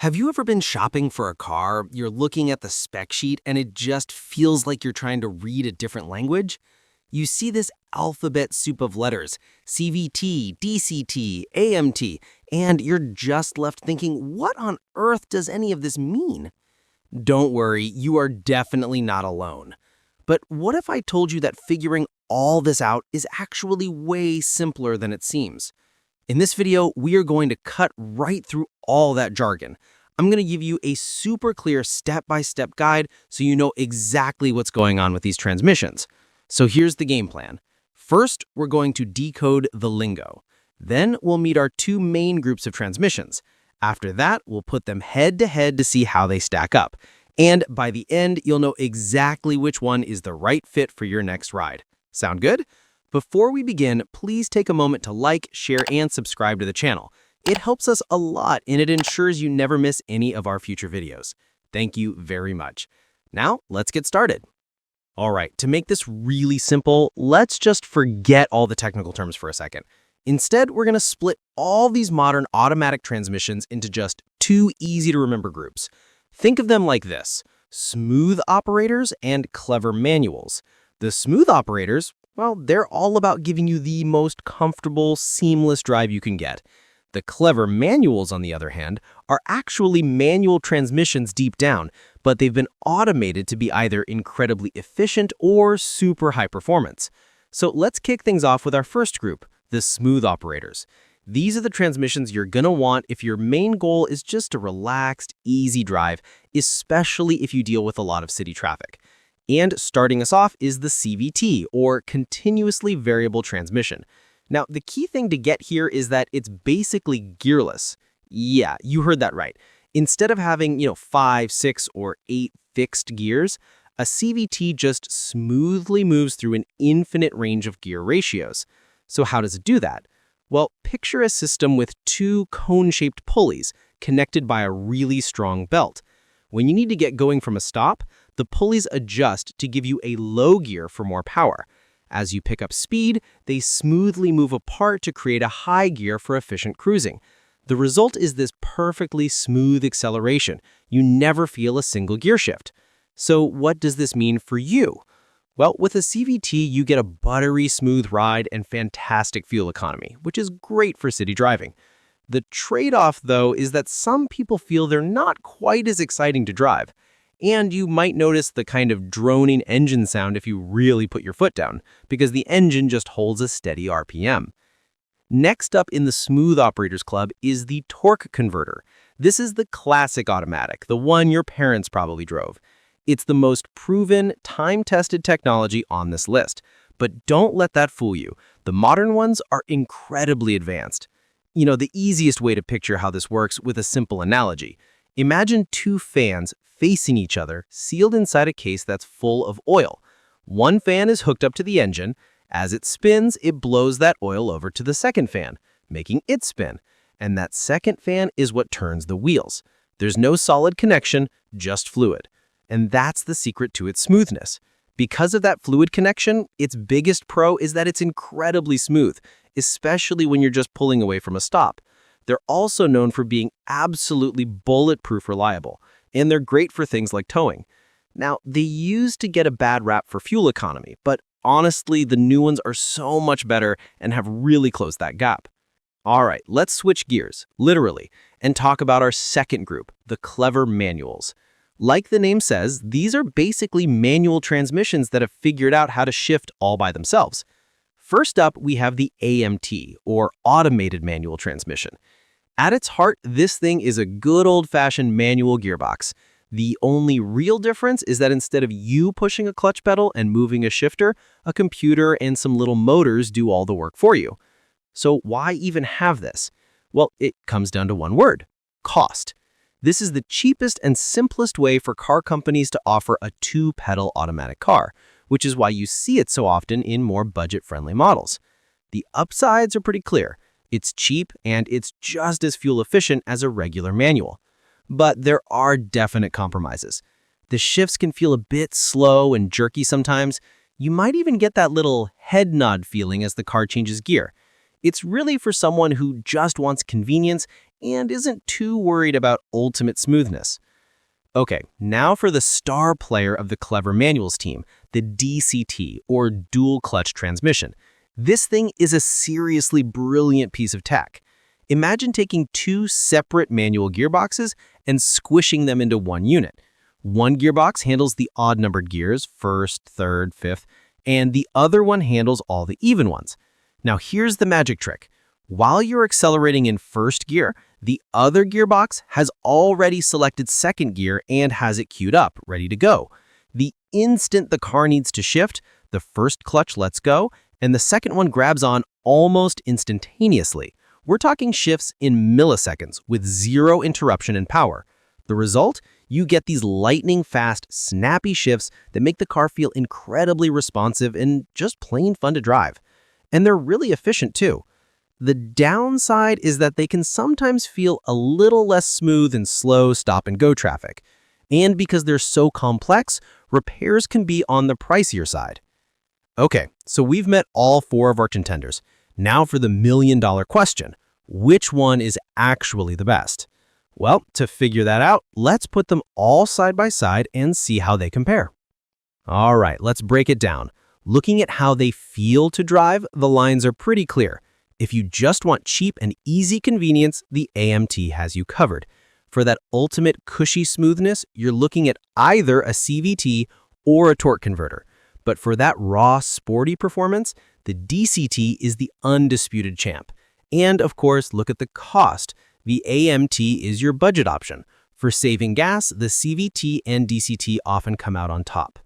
Have you ever been shopping for a car, you're looking at the spec sheet, and it just feels like you're trying to read a different language? You see this alphabet soup of letters, CVT, DCT, AMT, and you're just left thinking, what on earth does any of this mean? Don't worry, you are definitely not alone. But what if I told you that figuring all this out is actually way simpler than it seems? In this video, we are going to cut right through all that jargon. I'm going to give you a super clear step-by-step guide so you know exactly what's going on with these transmissions. So here's the game plan. First, we're going to decode the lingo. Then we'll meet our two main groups of transmissions. After that, we'll put them head-to-head to see how they stack up. And by the end, you'll know exactly which one is the right fit for your next ride. Sound good? Before we begin, please take a moment to like, share, and subscribe to the channel. It helps us a lot and it ensures you never miss any of our future videos. Thank you very much. Now, let's get started. All right, to make this really simple, let's just forget all the technical terms for a second. Instead, we're going to split all these modern automatic transmissions into just two easy-to-remember groups. Think of them like this: smooth operators and clever manuals. The smooth operators, well, they're all about giving you the most comfortable, seamless drive you can get. The clever manuals, on the other hand, are actually manual transmissions deep down, but they've been automated to be either incredibly efficient or super high performance. So let's kick things off with our first group, the smooth operators. These are the transmissions you're going to want if your main goal is just a relaxed, easy drive, especially if you deal with a lot of city traffic. And starting us off is the CVT, or continuously variable transmission. Now, the key thing to get here is that it's basically gearless. Yeah, you heard that right. Instead of having, 5, 6, or 8 fixed gears, a CVT just smoothly moves through an infinite range of gear ratios. So how does it do that? Well, picture a system with two cone-shaped pulleys connected by a really strong belt. When you need to get going from a stop, the pulleys adjust to give you a low gear for more power. As you pick up speed, they smoothly move apart to create a high gear for efficient cruising. The result is this perfectly smooth acceleration. You never feel a single gear shift. So what does this mean for you? Well, with a CVT, you get a buttery smooth ride and fantastic fuel economy, which is great for city driving. The trade-off, though, is that some people feel they're not quite as exciting to drive. And you might notice the kind of droning engine sound if you really put your foot down, because the engine just holds a steady RPM. Next up in the Smooth Operators Club is the Torque Converter. This is the classic automatic, the one your parents probably drove. It's the most proven, time-tested technology on this list. But don't let that fool you. The modern ones are incredibly advanced. The easiest way to picture how this works with a simple analogy. Imagine two fans facing each other, sealed inside a case that's full of oil. One fan is hooked up to the engine. As it spins, it blows that oil over to the second fan, making it spin. And that second fan is what turns the wheels. There's no solid connection, just fluid. And that's the secret to its smoothness. Because of that fluid connection, its biggest pro is that it's incredibly smooth, especially when you're just pulling away from a stop. They're also known for being absolutely bulletproof reliable, and they're great for things like towing. Now, they used to get a bad rap for fuel economy, but honestly, the new ones are so much better and have really closed that gap. All right, let's switch gears, literally, and talk about our second group, the clever manuals. Like the name says, these are basically manual transmissions that have figured out how to shift all by themselves. First up, we have the AMT, or automated manual transmission. At its heart, this thing is a good old-fashioned manual gearbox. The only real difference is that instead of you pushing a clutch pedal and moving a shifter, a computer and some little motors do all the work for you. So why even have this? Well, it comes down to one word: cost. This is the cheapest and simplest way for car companies to offer a two-pedal automatic car, which is why you see it so often in more budget-friendly models. The upsides are pretty clear. It's cheap and it's just as fuel efficient as a regular manual. But there are definite compromises. The shifts can feel a bit slow and jerky sometimes. You might even get that little head nod feeling as the car changes gear. It's really for someone who just wants convenience and isn't too worried about ultimate smoothness. Okay, now for the star player of the Clever Manuals team, the DCT, or dual clutch transmission. This thing is a seriously brilliant piece of tech. Imagine taking two separate manual gearboxes and squishing them into one unit. One gearbox handles the odd-numbered gears, first, third, fifth, and the other one handles all the even ones. Now here's the magic trick. While you're accelerating in first gear, the other gearbox has already selected second gear and has it queued up, ready to go. The instant the car needs to shift, the first clutch lets go, and the second one grabs on almost instantaneously. We're talking shifts in milliseconds with zero interruption in power. The result? You get these lightning-fast, snappy shifts that make the car feel incredibly responsive and just plain fun to drive. And they're really efficient too. The downside is that they can sometimes feel a little less smooth in slow stop-and-go traffic. And because they're so complex, repairs can be on the pricier side. Okay, so we've met all four of our contenders. Now for the million-dollar question. Which one is actually the best? Well, to figure that out, let's put them all side by side and see how they compare. All right, let's break it down. Looking at how they feel to drive, the lines are pretty clear. If you just want cheap and easy convenience, the AMT has you covered. For that ultimate cushy smoothness, you're looking at either a CVT or a torque converter. But for that raw, sporty performance, the DCT is the undisputed champ. And of course, look at the cost. The AMT is your budget option. For saving gas, the CVT and DCT often come out on top.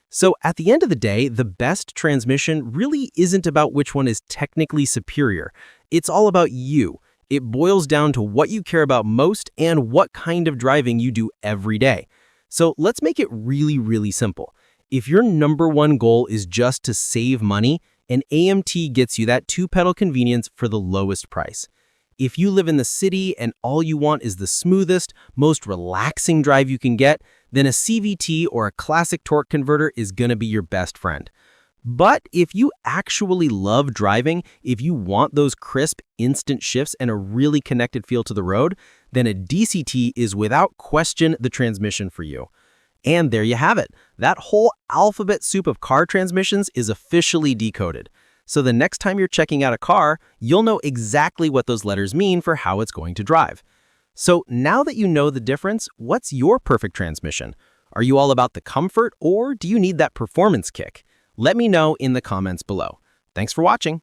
So at the end of the day, the best transmission really isn't about which one is technically superior. It's all about you. It boils down to what you care about most and what kind of driving you do every day. So let's make it really, really simple. If your number one goal is just to save money, an AMT gets you that two-pedal convenience for the lowest price. If you live in the city and all you want is the smoothest, most relaxing drive you can get, then a CVT or a classic torque converter is going to be your best friend. But if you actually love driving, if you want those crisp, instant shifts and a really connected feel to the road, then a DCT is without question the transmission for you. And there you have it. That whole alphabet soup of car transmissions is officially decoded. So the next time you're checking out a car, you'll know exactly what those letters mean for how it's going to drive. So now that you know the difference, what's your perfect transmission? Are you all about the comfort or do you need that performance kick? Let me know in the comments below. Thanks for watching.